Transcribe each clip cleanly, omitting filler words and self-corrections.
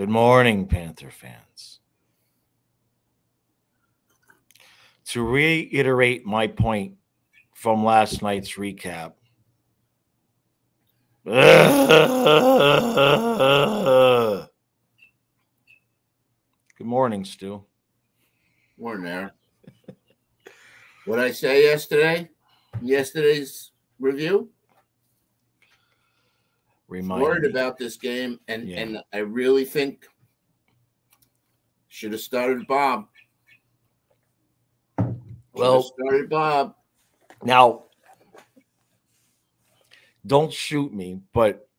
Good morning, Panther fans. To reiterate my point from last night's recap, good morning, Stu. Morning, Aaron. What did I say yesterday? Yesterday's review? Worried about this game, and I really think should have started Bob. Started Bob. Now, don't shoot me, but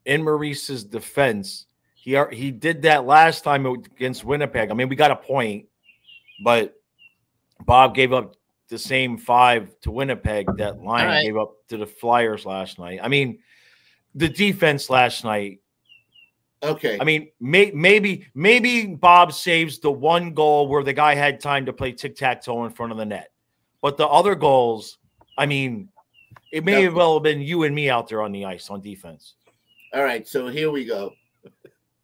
in Maurice's defense, he did that last time against Winnipeg. I mean, we got a point, but Bob gave up the same 5 to Winnipeg that Lion gave up to the Flyers last night. I mean, the defense last night. Okay. I mean, maybe Bob saves the one goal where the guy had time to play tic-tac-toe in front of the net. But the other goals, I mean, it may have well been you and me out there on the ice on defense. All right, so here we go.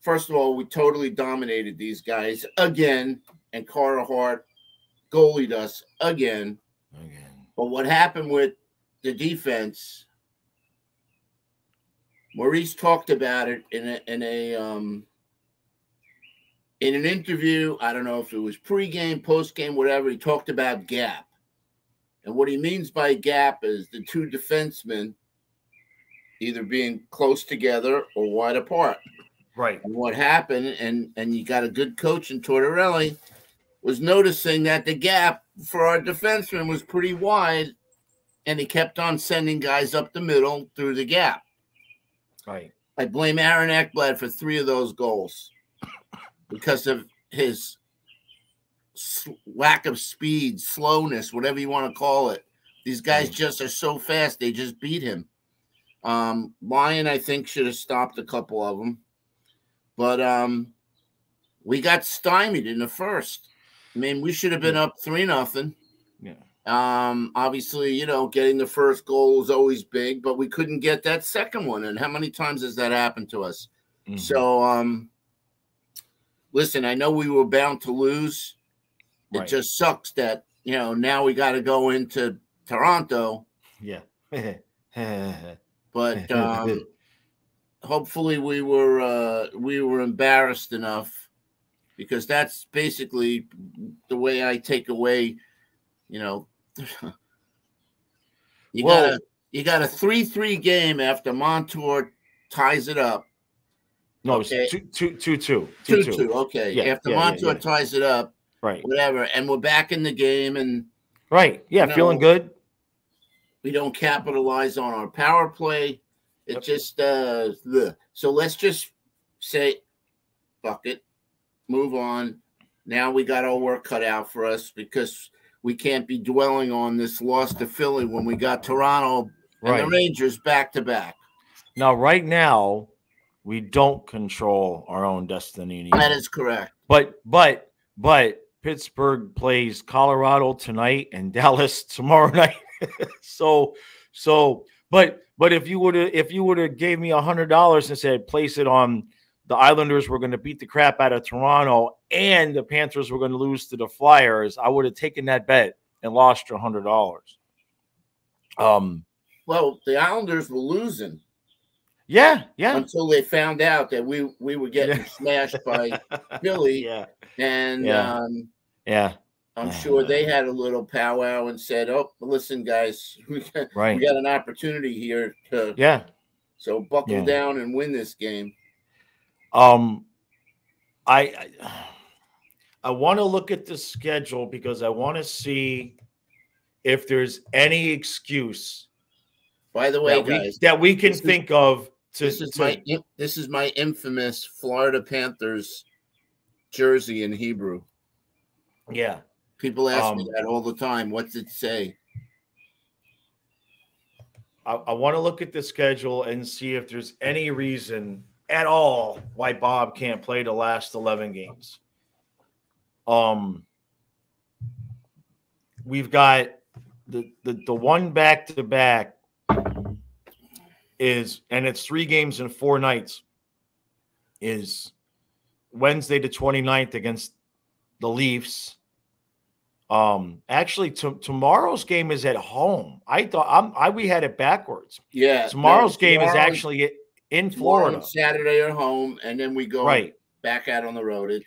First of all, we totally dominated these guys again, and Carter Hart goalied us again. But what happened with the defense? Maurice talked about it in an interview. I don't know if it was pregame, postgame, whatever. He talked about gap, and what he means by gap is the two defensemen either being close together or wide apart. Right. And what happened, and you got a good coach in Tortorelli, was noticing that the gap for our defenseman was pretty wide, and he kept on sending guys up the middle through the gap. Right. I blame Aaron Ekblad for 3 of those goals because of his lack of speed, slowness, whatever you want to call it. These guys just are so fast, they just beat him. Lion, I think, should have stopped a couple of them. But we got stymied in the first. I mean, we should have been up 3-0. Yeah. Obviously, getting the first goal is always big, but we couldn't get that second one. And how many times has that happened to us? Mm-hmm. So, listen, I know we were bound to lose. It just sucks that, now we got to go into Toronto. Yeah. But hopefully we were embarrassed enough, because that's basically the way I take away, you got a 3-3 game after Montour ties it up. No, okay. It's 2-2. 2-2. Okay. Yeah, after Montour ties it up, right? Whatever, and we're back in the game, and feeling good. We don't capitalize on our power play. It just so let's just say, fuck it, move on. Now we got our work cut out for us, because we can't be dwelling on this loss to Philly when we got Toronto and the Rangers back to back. Now, right now, we don't control our own destiny anymore. That is correct. But Pittsburgh plays Colorado tonight and Dallas tomorrow night. But if you would have gave me $100 and said place it on the Islanders were going to beat the crap out of Toronto and the Panthers were going to lose to the Flyers, I would have taken that bet and lost your $100. Well, the Islanders were losing. Yeah. Until they found out that we were getting smashed by Philly. I'm sure they had a little powwow and said, "Oh, listen, guys, we got an opportunity here to so buckle down and win this game." I want to look at the schedule because I want to see if there's any excuse. By the way, guys, that we can think of. This is my infamous Florida Panthers jersey in Hebrew. Yeah. People ask me that all the time. What's it say? I want to look at the schedule and see if there's any reason at all why Bob can't play the last 11 games. We've got the one back-to-back is, and it's 3 games in 4 nights, is Wednesday the 29th against the Leafs. Actually, tomorrow's game is at home. I thought we had it backwards. Yeah. Tomorrow's game is actually in Florida. Saturday at home, and then we go back out on the road.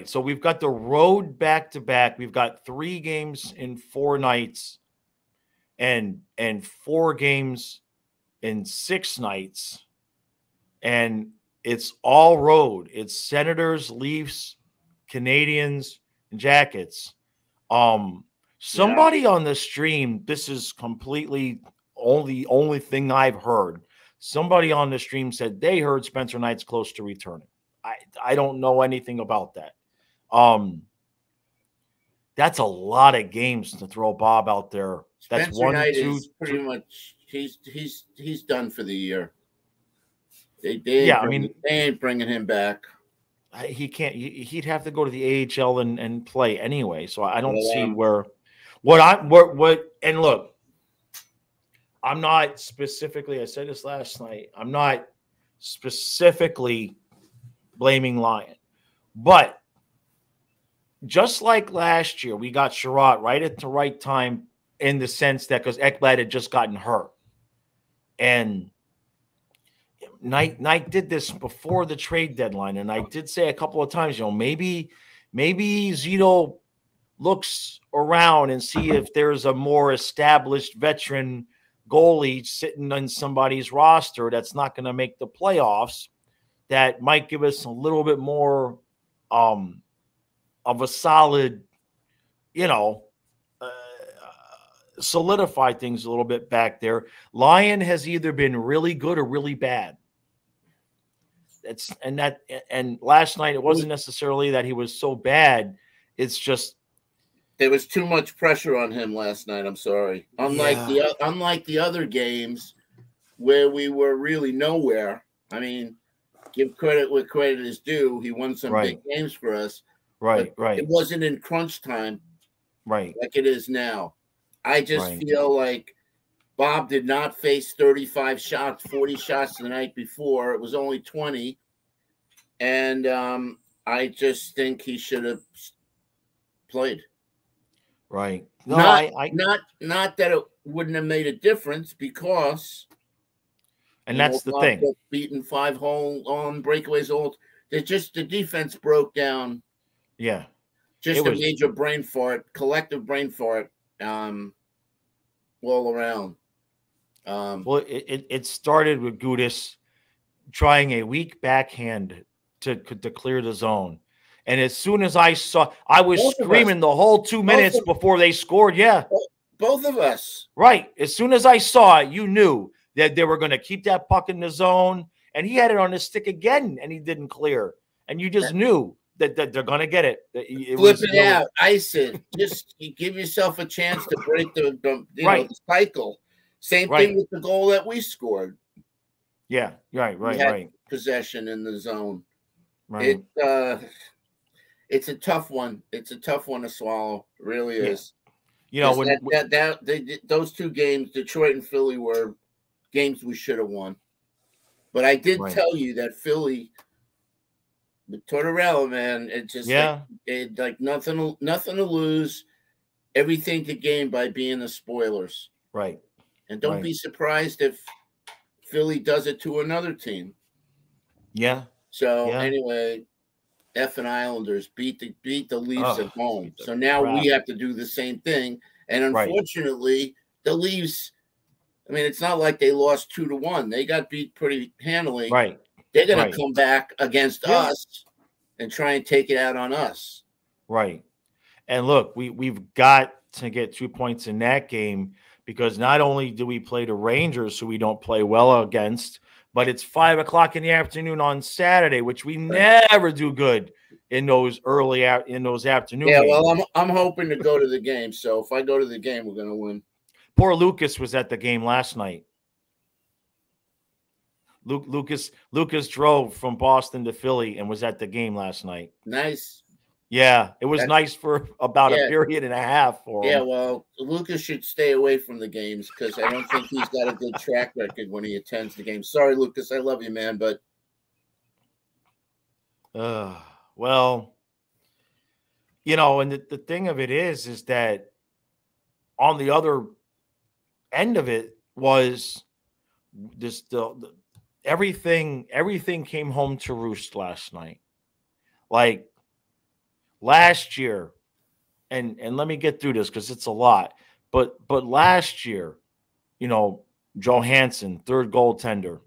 So we've got the road back to back. We've got 3 games in 4 nights, and 4 games in 6 nights, and it's all road. It's Senators, Leafs, Canadians, and Jackets. Somebody on the stream, this is completely only thing I've heard. Somebody on the stream said they heard Spencer Knight's close to returning. I don't know anything about that. That's a lot of games to throw Bob out there. That's Spencer Knight is pretty much he's done for the year. They ain't bringing him back. He can't. He'd have to go to the AHL and play anyway. So I don't see where. And look, I'm not specifically. I said this last night. I'm not specifically blaming Lyon, but just like last year, we got Sherratt right at the right time in the sense that because Ekblad had just gotten hurt, and Knight did this before the trade deadline, and I did say a couple of times, maybe Zito looks around and see if there's a more established veteran goalie sitting on somebody's roster that's not going to make the playoffs that might give us a little bit more of a solid, solidify things a little bit back there. Lyon has either been really good or really bad. And last night it wasn't necessarily that he was so bad. It's just there was too much pressure on him last night. I'm sorry. Unlike the other games where we were really nowhere. I mean, give credit where credit is due. He won some big games for us. Right. It wasn't in crunch time. Right. Like it is now. I just feel like Bob did not face 35 shots, 40 shots the night before. It was only 20. And I just think he should have played. Right. No, not that it wouldn't have made a difference because that's the thing. Beaten 5 home on breakaways old. The defense broke down. Yeah. Just a major brain fart, collective brain fart all around. Well, it started with Gudas trying a weak backhand to clear the zone. And as soon as I saw, I was screaming the whole 2 minutes before they scored. Yeah. Both of us. Right. As soon as I saw it, you knew that they were going to keep that puck in the zone. And he had it on his stick again, and he didn't clear. And you just knew that they're going to get it. Flip it out. Ice it. Just give yourself a chance to break the cycle. Same thing with the goal that we scored. Yeah. Right. Possession in the zone. Right. It's a tough one. It's a tough one to swallow. It really is. Those 2 games, Detroit and Philly, were games we should have won. But I did tell you that Philly, with Tortorella, man, it just like nothing to lose, everything to gain by being the spoilers. Right. And don't be surprised if Philly does it to another team. Yeah. So anyway, effing Islanders beat the Leafs at home. So now we have to do the same thing. And unfortunately, the Leafs, I mean, it's not like they lost 2-1. They got beat pretty handily. Right. They're going to come back against us and try and take it out on us. Right. And look, we've got to get 2 points in that game because not only do we play the Rangers, who we don't play well against, but it's 5:00 in the afternoon on Saturday, which we never do good in those afternoon games. Well, I'm hoping to go to the game. So if I go to the game, we're going to win. Poor Lucas was at the game last night. Lucas drove from Boston to Philly and was at the game last night. Nice. Yeah, it was nice for about a period and a half for him. Yeah, well, Lucas should stay away from the games because I don't think he's got a good track record when he attends the game. Sorry, Lucas, I love you, man, but Well, and the thing of it is that on the other end of it was this everything came home to roost last night. Like last year, and let me get through this because it's a lot. But last year, Johansson, third goaltender,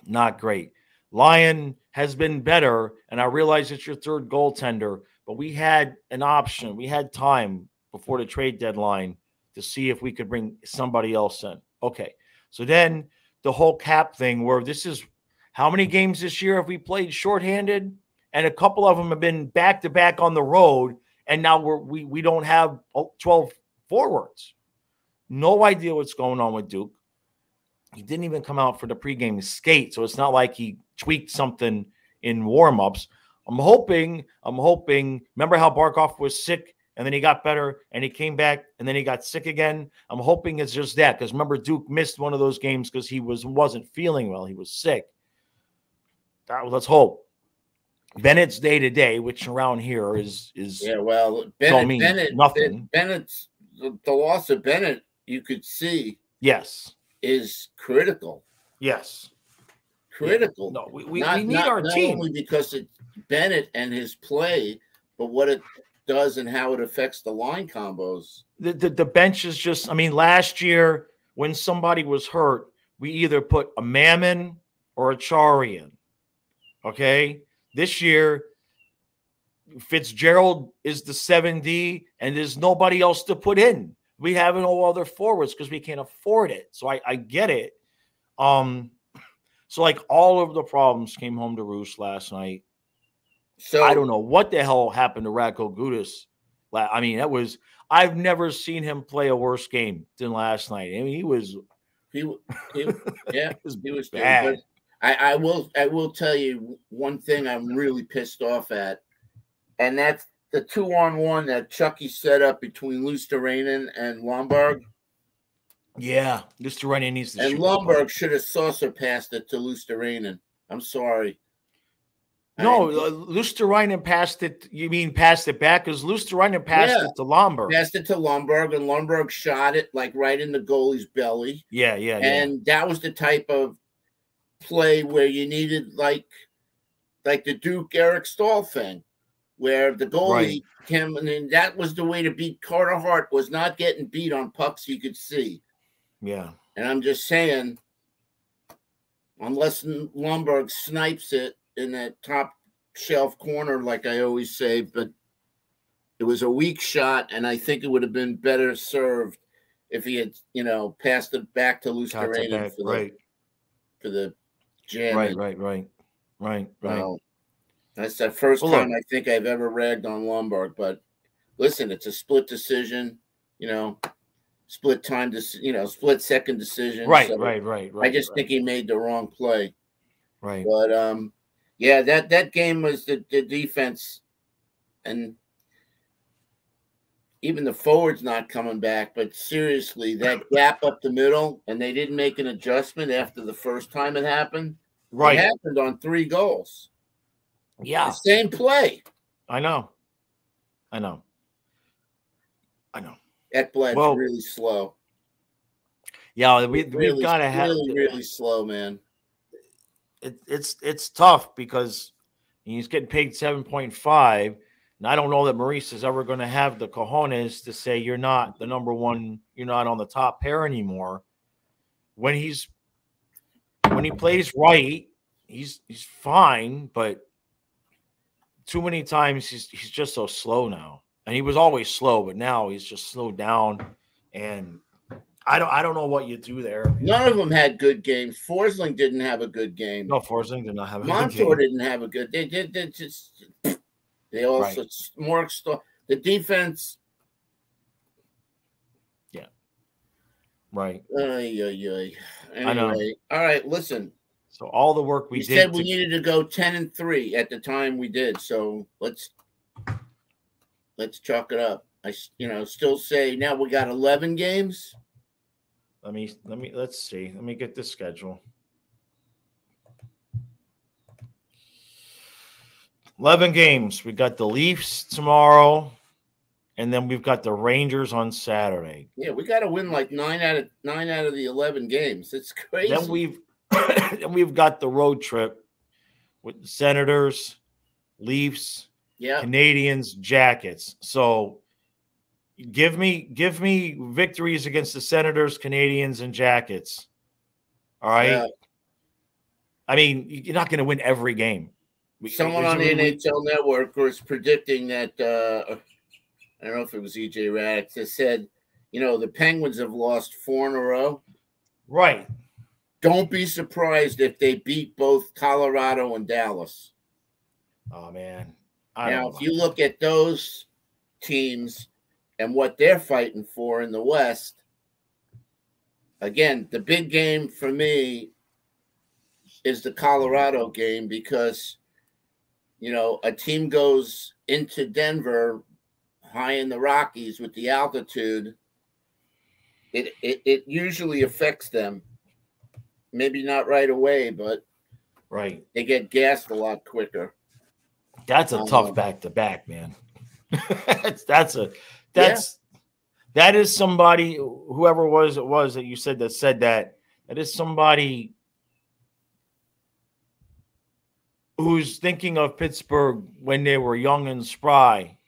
not great. Lyon has been better, and I realize it's your third goaltender, but we had an option. We had time before the trade deadline to see if we could bring somebody else in. Okay. So then the whole cap thing where this is how many games this year have we played shorthanded? And a couple of them have been back-to-back on the road, and now we don't have 12 forwards. No idea what's going on with Duke. He didn't even come out for the pregame skate, so it's not like he tweaked something in warm-ups. I'm hoping. Remember how Barkov was sick, and then he got better, and he came back, and then he got sick again? I'm hoping it's just that, because remember, Duke missed one of those games because he wasn't feeling well. He was sick. Let's hope. Bennett's day-to-day, which around here is yeah, well, Bennett nothing. Bennett's the loss of Bennett, you could see. Yes. Is critical. Yes. Critical. Yeah. No, we need our team. Not only because it's Bennett and his play, but what it does and how it affects the line combos. The bench is just, last year when somebody was hurt, we either put a Mammon or a Chari in. Okay? This year, Fitzgerald is the 7D, and there's nobody else to put in. We have no other forwards because we can't afford it. So I get it. So like all of the problems came home to roost last night. So I don't know what the hell happened to Radko Gudas. I've never seen him play a worse game than last night. He was bad. But I will tell you one thing I'm really pissed off at, and that's the 2-on-1 that Chucky set up between Luosterainen and Lomberg. Yeah, Luosterainen needs to shoot. And Lomberg should have saucer passed it to Luosterainen. I'm sorry. No, Luosterainen passed it. You mean passed it back? Because Luosterainen passed it to Lomberg. Passed it to Lomberg, and Lomberg shot it like right in the goalie's belly. Yeah. And that was the type of play where you needed like the Duke Eric Stahl thing, where the goalie came, and that was the way to beat Carter Hart, was not getting beat on pucks you could see. Yeah. And I'm just saying, unless Lomberg snipes it in that top shelf corner, like I always say, but it was a weak shot, and I think it would have been better served if he had, passed it back to Luosterainen for the jam. Right. Well, that's the first time I think I've ever ragged on Lomberg. But listen, it's a split decision, split second decision. Right. I just think he made the wrong play. Right. But that game was the defense, and even the forwards not coming back. But seriously, that gap up the middle, and they didn't make an adjustment after the first time it happened. Right. It happened on 3 goals. Yeah. The same play. I know. Ekblad's really slow. Yeah, we've got to have really slow, man. It's tough because he's getting paid 7.5, and I don't know that Maurice is ever going to have the cojones to say you're not the number one, you're not on the top pair anymore. When he plays right, he's fine, but too many times he's just so slow now. And he was always slow, but now he's just slowed down. And I don't know what you do there. None of them had good games. Forsling didn't have a good game. No, Forsling did not have a good game. Montour didn't have a good. They also more the defense. Yeah. Right. Anyway, I know. All right. Listen. So all the work we did. said we needed to go 10-3 at the time we did. So let's chalk it up. I still say now we got 11 games. Let's see. Let me get the schedule. 11 games. We got the Leafs tomorrow, and then we've got the Rangers on Saturday. Yeah, we got to win like 9 out of the 11 games. It's crazy. Then we've got the road trip with the Senators, Leafs, Canadians, Jackets. So give me victories against the Senators, Canadians, and Jackets. All right. Yeah. I mean, you're not going to win every game. Someone on the NHL Network was predicting that I don't know if it was EJ Raddick that said, the Penguins have lost 4 in a row. Right. Don't be surprised if they beat both Colorado and Dallas. Oh, man. Now, if you look at those teams and what they're fighting for in the West, again, the big game for me is the Colorado game because, a team goes into Denver high in the Rockies with the altitude. It usually affects them. Maybe not right away, but they get gassed a lot quicker. That's a tough back-to-back, man. That is somebody, whoever it was that you said that is somebody who's thinking of Pittsburgh when they were young and spry.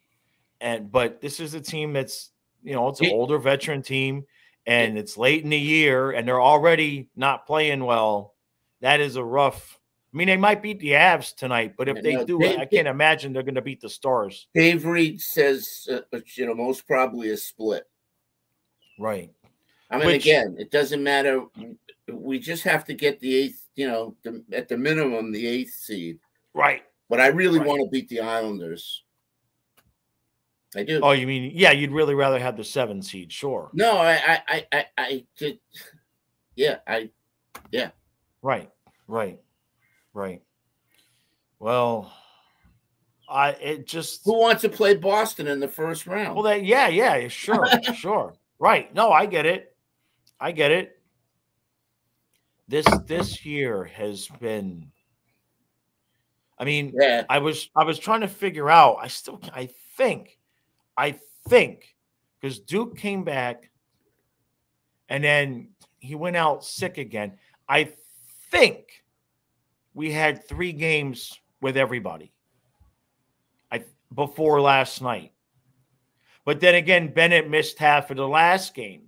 But this is a team that's, it's an older veteran team, and it's late in the year, and they're already not playing well. That is a rough. I mean, they might beat the Avs tonight, but if they do, I can't imagine they're going to beat the Stars. Dave Reed says, most probably a split. Right. I mean, again, it doesn't matter. We just have to get the 8th, at the minimum, the 8th seed. Right. But I really want to beat the Islanders. I do. Oh, you mean, yeah, you'd really rather have the 7 seed, sure. No, I did. Yeah. Right. Well, who wants to play Boston in the first round? Well, yeah, sure. Right. No, I get it. This year has been. I mean, I was trying to figure out. I think because Duke came back and then he went out sick again. I think we had 3 games with everybody before last night. But then again, Bennett missed half of the last game.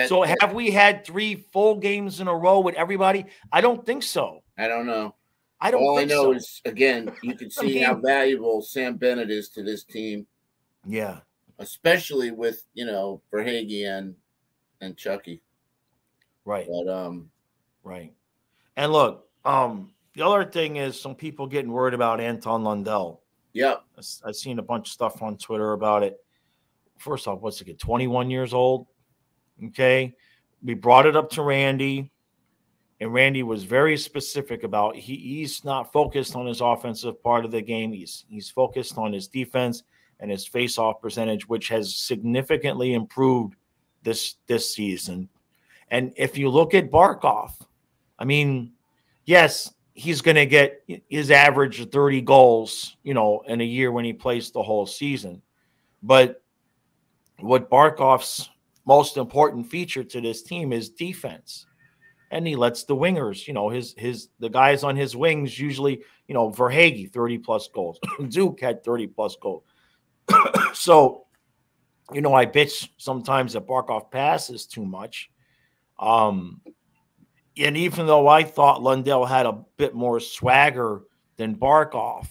So have we had 3 full games in a row with everybody? I don't think so. I don't know. All I know is, again, you can see how valuable Sam Bennett is to this team. Yeah. Especially with, Verhaeghe and Chucky. Right. But, right. And look, the other thing is some people getting worried about Anton Lundell. Yep. I've seen a bunch of stuff on Twitter about it. First off, what's it, 21 years old? Okay. We brought it up to Randy, and Randy was very specific about he's not focused on his offensive part of the game. He's focused on his defense and his face-off percentage, which has significantly improved this season. And if you look at Barkov, I mean, yes, he's going to get his average of 30 goals, in a year when he plays the whole season. But what Barkov's most important feature to this team is defense. And he lets the wingers, the guys on his wings usually, Verhaeghe, 30-plus goals. Duke had 30-plus goals. So, I bitch sometimes that Barkov passes too much. And even though I thought Lundell had a bit more swagger than Barkov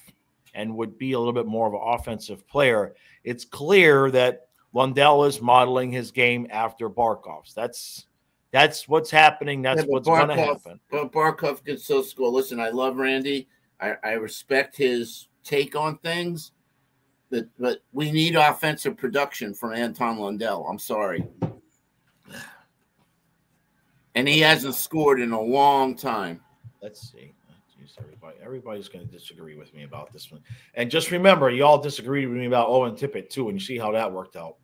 and would be a little bit more of an offensive player, it's clear that Lundell is modeling his game after Barkov's. That's what's happening. That's what's going to happen. But Barkov can still score. Listen, I love Randy. I respect his take on things. But we need offensive production from Anton Lundell. I'm sorry. And he hasn't scored in a long time. Let's see. Jeez, everybody's going to disagree with me about this one. And just remember, you all disagreed with me about Owen Tippett, too, and you see how that worked out.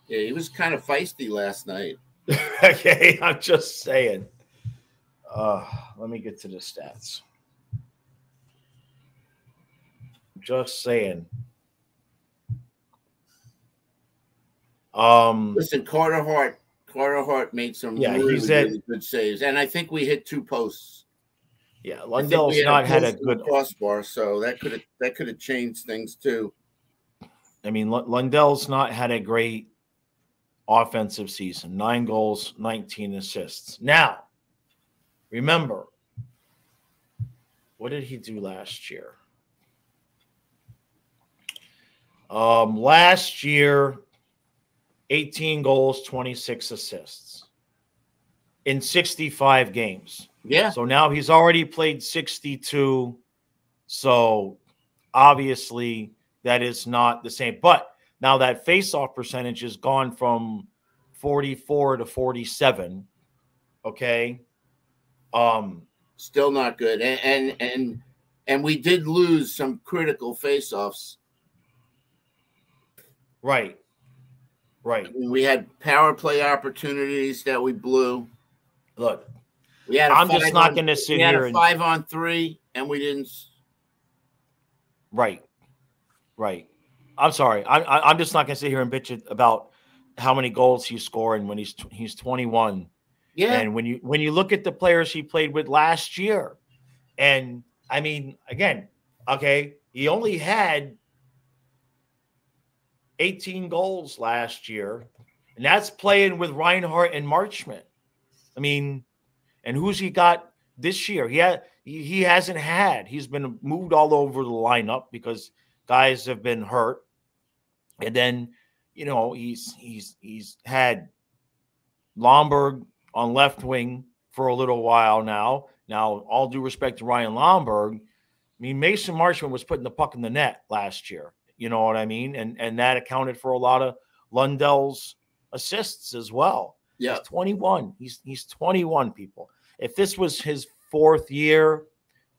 Yeah, he was kind of feisty last night. Okay, I'm just saying. Let me get to the stats. Just saying. Listen, Carter Hart made some really good saves, and I think we hit 2 posts. Yeah, Lundell's not had a good crossbar, so that could have changed things too. I mean, Lundell's not had a great offensive season. 9 goals, 19 assists. Now, remember, what did he do last year? Last year, 18 goals, 26 assists in 65 games. Yeah. So now he's already played 62. So obviously that is not the same. But now that faceoff percentage has gone from 44 to 47. Okay. Still not good. And we did lose some critical faceoffs. Right. We had power play opportunities that we blew. Look, we had I'm just not going to sit here. We had a 5-on-3, and we didn't. Right. I'm sorry. I'm just not going to sit here and bitch about how many goals he's scoring when he's 21. Yeah. And when you look at the players he played with last year, and I mean, again, okay, he only had 18 goals last year, and that's playing with Reinhart and Marchment. I mean, and who's he got this year? He hasn't had. He's been moved all over the lineup because guys have been hurt, and then he's had Lomberg on left wing for a little while now. Now, all due respect to Ryan Lomberg, I mean, Mason Marchment was putting the puck in the net last year. You know what I mean? And that accounted for a lot of Lundell's assists as well. Yeah. He's 21. He's 21, people. If this was his 4th year,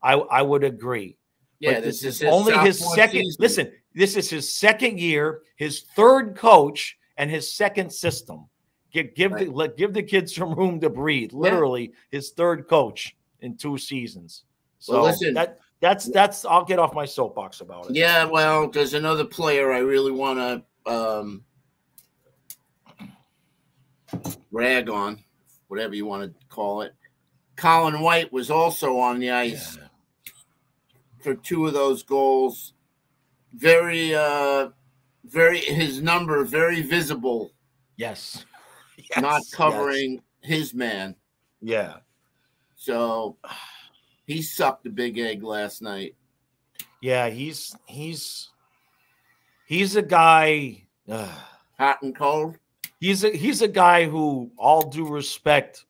I would agree. Yeah, but this is only his second season. Listen, this is his 2nd year, his 3rd coach, and his 2nd system. Give the kid some room to breathe. Literally, his 3rd coach in 2 seasons. So well, listen, that's I'll get off my soapbox about it. Yeah, well, there's another player I really want to rag on, whatever you want to call it. Colin White was also on the ice for 2 of those goals. Very his number very visible. Yes. Not covering his man. Yeah. So he sucked a big egg last night. Yeah, he's a guy hot and cold. He's a guy who, all due respect,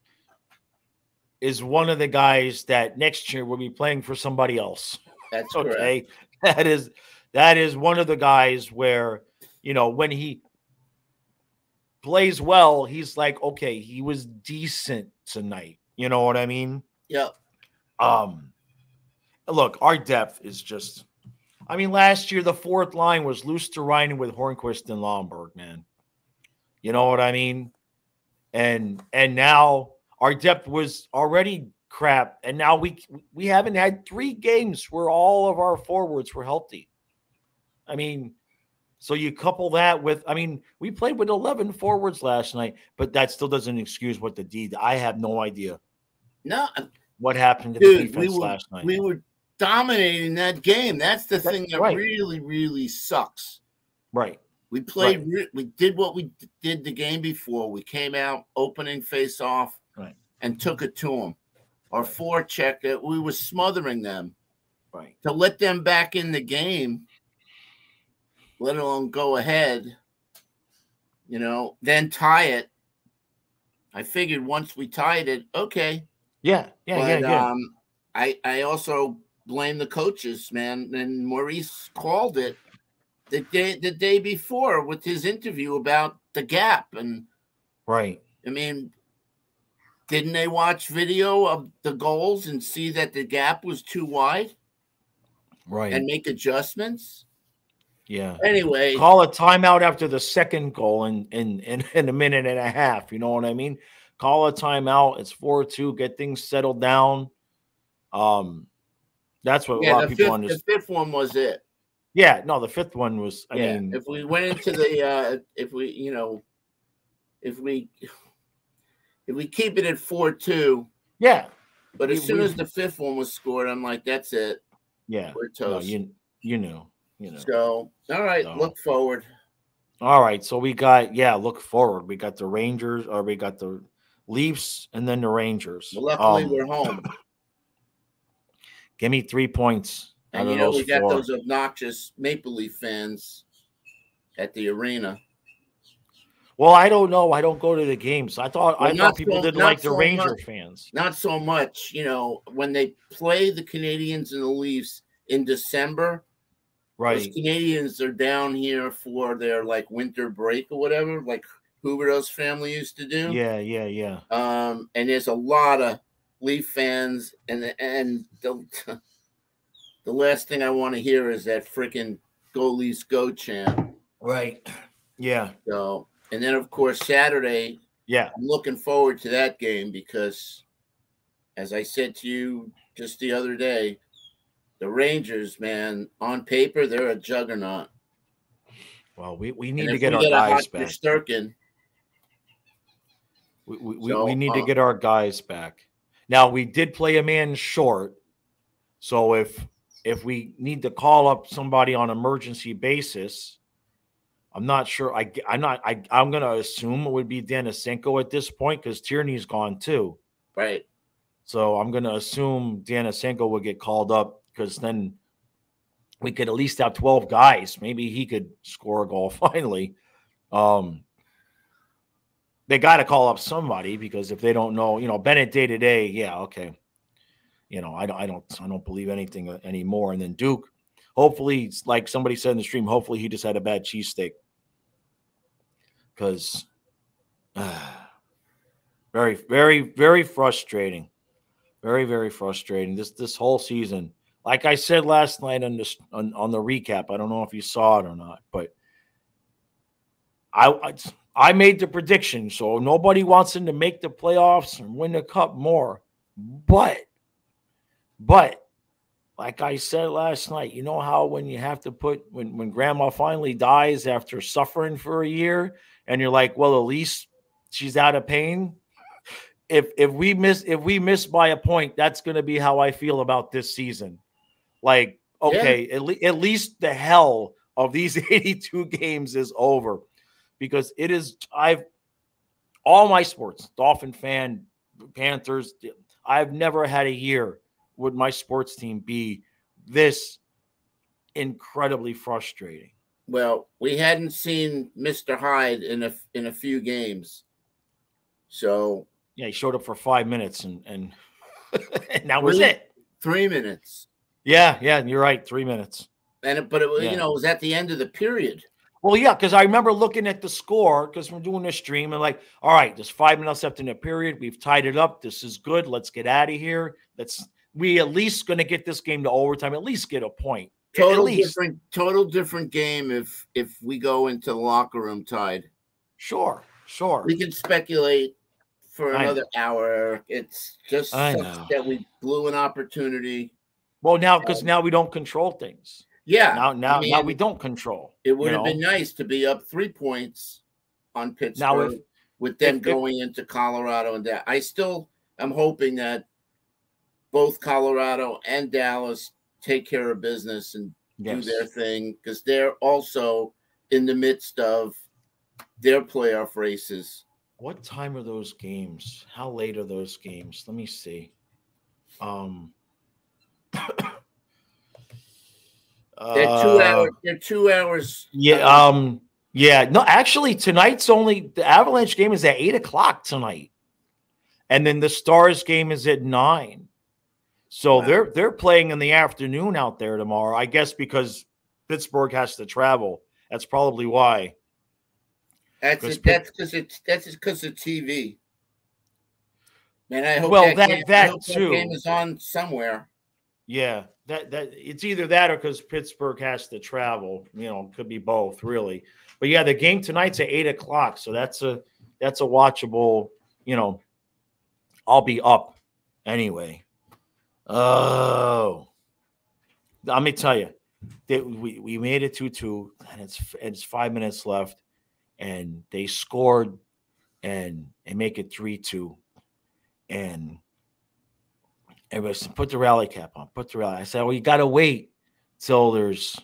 is one of the guys that next year will be playing for somebody else. That's okay. Correct. That is one of the guys where, when he plays well, he's like, okay, he was decent tonight. You know what I mean? Yeah. Look, our depth is just, last year the 4th line was Luosterainen with Hornquist and Lomberg, man. You know what I mean? And now our depth was already crap, and now we haven't had 3 games where all of our forwards were healthy. So you couple that with, we played with 11 forwards last night, but that still doesn't excuse what the D. I have no idea. No, what happened to the defense last night? We were dominating that game. That's the thing that really, really sucks. Right. We played. Right. We did what we did the game before. We came out opening face off, and took it to them. Our forecheck, we were smothering them. Right. To let them back in the game, let alone go ahead, then tie it. I figured once we tied it, okay. Yeah. I also blame the coaches, man. And Maurice called it the day before with his interview about the gap. And right. Didn't they watch video of the goals and see that the gap was too wide? Right. And make adjustments? Yeah. Anyway. Call a timeout after the 2nd goal in a minute and a half. You know what I mean? Call a timeout. It's 4-2. Get things settled down. That's what a lot of people understand. The 5th one was it. Yeah, no, the fifth one was. I mean, if we went into the if we keep it at 4-2. Yeah. But as soon as the fifth one was scored, I'm like, that's it. Yeah. We're toast. No, you knew. So, all right, look forward. All right. So we got, look forward. We got the Rangers, or we got the Leafs, and then the Rangers. Well, luckily, we're home. Give me 3 points. And out of those we got 4. those obnoxious Maple Leaf fans at the arena. Well, I don't know. I don't go to the games. I thought people didn't like the Ranger fans. Not so much. When they play the Canadians and the Leafs in December, right? Those Canadians are down here for their like winter break or whatever, like Huberto's family used to do. Yeah. And there's a lot of Leaf fans, and the last thing I want to hear is that freaking "Go Leafs Go" chant. Right. Yeah. So. And then, of course, Saturday, I'm looking forward to that game because, as I said to you just the other day, the Rangers, man, on paper, they're a juggernaut. Well, we need to get our guys back. We need to get our guys back. Now, we did play a man short, so if we need to call up somebody on an emergency basis, I'm not sure. I'm going to assume it would be Denisenko at this point because Tierney's gone too. Right. So I'm going to assume Denisenko would get called up because then we could at least have 12 guys. Maybe he could score a goal finally. They got to call up somebody because if they don't know, Bennett day to day, yeah, okay. I don't believe anything anymore. And then Duke, hopefully, like somebody said in the stream, hopefully he just had a bad cheesesteak. Because very, very, very frustrating. Very, very frustrating. This whole season. Like I said last night on the recap, I don't know if you saw it or not, but I made the prediction. So nobody wants them to make the playoffs and win the cup more. But like I said last night, you know how when you have to when grandma finally dies after suffering for a year, and you're like, well, at least she's out of pain. If we miss by a point, that's going to be how I feel about this season. Like, okay, at least the hell of these 82 games is over, because it is. All my sports, Dolphin fan, Panthers. I've never had a year would my sports team be this incredibly frustrating. Well, we hadn't seen Mr. Hyde in a few games. So yeah, he showed up for 5 minutes and that was it. 3 minutes. Yeah, you're right, 3 minutes. But it was at the end of the period. Well, yeah, because I remember looking at the score because we're doing this stream and like, all right, there's 5 minutes left in the period. We've tied it up. This is good. Let's get out of here. We at least going to get this game to overtime. At least get a point. Total different game if we go into the locker room tied. Sure. We can speculate for another hour. It's just that we blew an opportunity. Well, because now we don't control things. Yeah. Now we don't control. It would have been nice to be up 3 points on Pittsburgh with them going into Colorado and that. I still am hoping that both Colorado and Dallas take care of business and do their thing, because they're also in the midst of their playoff races. What time are those games? How late are those games? Let me see. They're 2 hours. They're 2 hours. Yeah. Yeah. No, actually, tonight's the Avalanche game is at 8:00 tonight, and then the Stars game is at 9. So they're playing in the afternoon out there tomorrow, I guess, because Pittsburgh has to travel. That's probably why. That's because of TV. Man, I hope that game is on somewhere. Yeah, that it's either that or because Pittsburgh has to travel. Could be both, really. But yeah, the game tonight's at 8:00, so that's a watchable. I'll be up anyway. Oh, let me tell you, we made it 2-2, and it's 5 minutes left, and they scored and make it 3-2. And everybody said, put the rally cap on, put the rally. I said, well, you got to wait till there's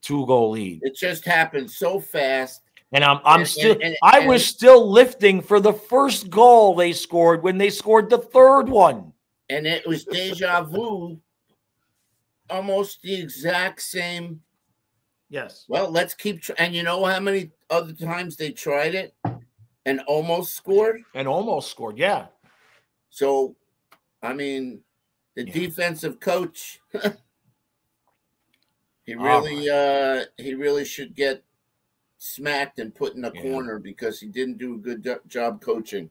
2-goal lead. It just happened so fast. And I was still lifting for the first goal they scored when they scored the third one. And it was deja vu, almost the exact same. Yes. Well, let's keep and you know how many other times they tried it and almost scored? And almost scored, yeah. So, I mean, the defensive coach, he really should get smacked and put in a corner because he didn't do a good job coaching.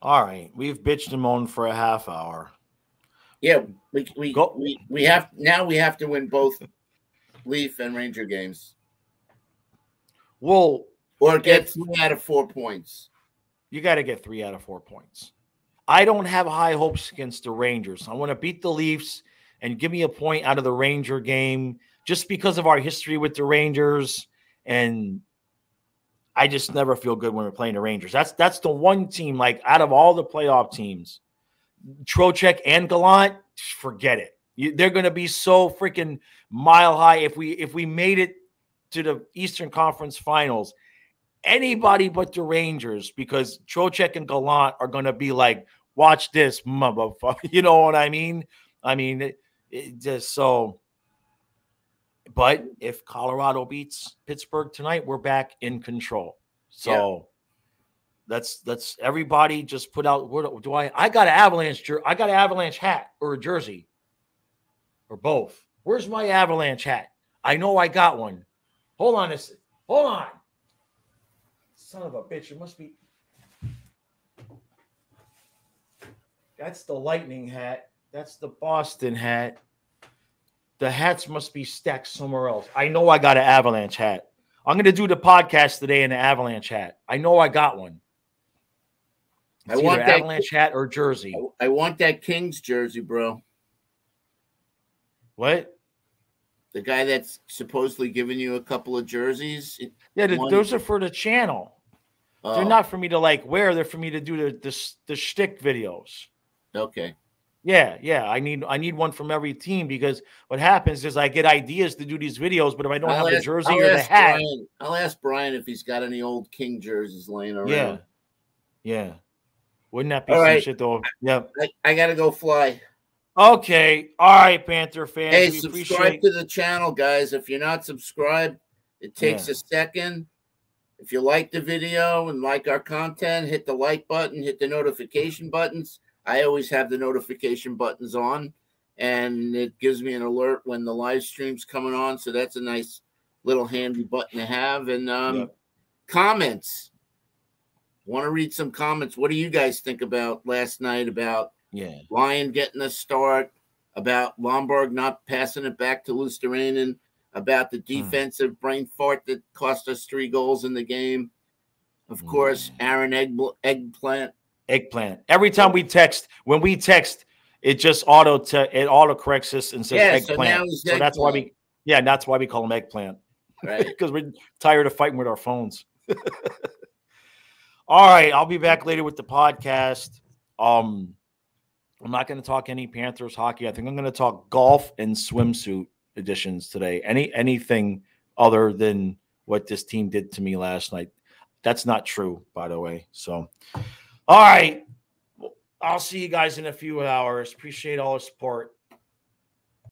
All right, we've bitched and moaned for a half hour. Yeah, we have to win both Leaf and Ranger games. Well, or get 3 out of 4 points. You got to get 3 out of 4 points. I don't have high hopes against the Rangers. I want to beat the Leafs and give me a point out of the Ranger game just because of our history with the Rangers. And I just never feel good when we're playing the Rangers. That's the one team, like out of all the playoff teams, Trocheck and Gallant, forget it. They're going to be so freaking mile high. If we made it to the Eastern Conference Finals, anybody but the Rangers, because Trocheck and Gallant are going to be like, watch this, motherfucker. You know what I mean? I mean, it just so. But if Colorado beats Pittsburgh tonight, we're back in control. So that's everybody just put out. What do I got an Avalanche hat or a jersey or both. Where's my Avalanche hat? I know I got one. Hold on. Son of a bitch. It must be. That's the Lightning hat. That's the Boston hat. The hats must be stacked somewhere else. I know I got an Avalanche hat. I'm going to do the podcast today in an Avalanche hat. I know I got one. It's I want that Avalanche hat or jersey. I want that Kings jersey, bro. What? The guy that's supposedly giving you a couple of jerseys. Yeah, those are for the channel. Oh. They're not for me to like wear. They're for me to do the shtick videos. Okay. Yeah. I need one from every team because what happens is I get ideas to do these videos, but if I don't have the jersey or the hat, I'll ask Brian if he's got any old King jerseys laying around. Yeah. Wouldn't that be some shit though? Yeah. I gotta go fly. Okay. All right, Panther fans. Hey, subscribe to the channel, guys. If you're not subscribed, it takes a second. If you like the video and like our content, hit the like button, hit the notification buttons. I always have the notification buttons on, and it gives me an alert when the live stream's coming on. So that's a nice little handy button to have. And comments. Want to read some comments. What do you guys think about last night about Lyon getting a start, about Lombard not passing it back to Luosterainen, about the defensive brain fart that cost us 3 goals in the game? Of course, Aaron Eggplant. Every time when we text, it just auto corrects us and says eggplant. So that's why we call him eggplant. Right. Because we're tired of fighting with our phones. All right, I'll be back later with the podcast. I'm not going to talk any Panthers hockey. I think I'm going to talk golf and swimsuit editions today. Anything other than what this team did to me last night. That's not true, by the way. So all right. I'll see you guys in a few hours. Appreciate all the support.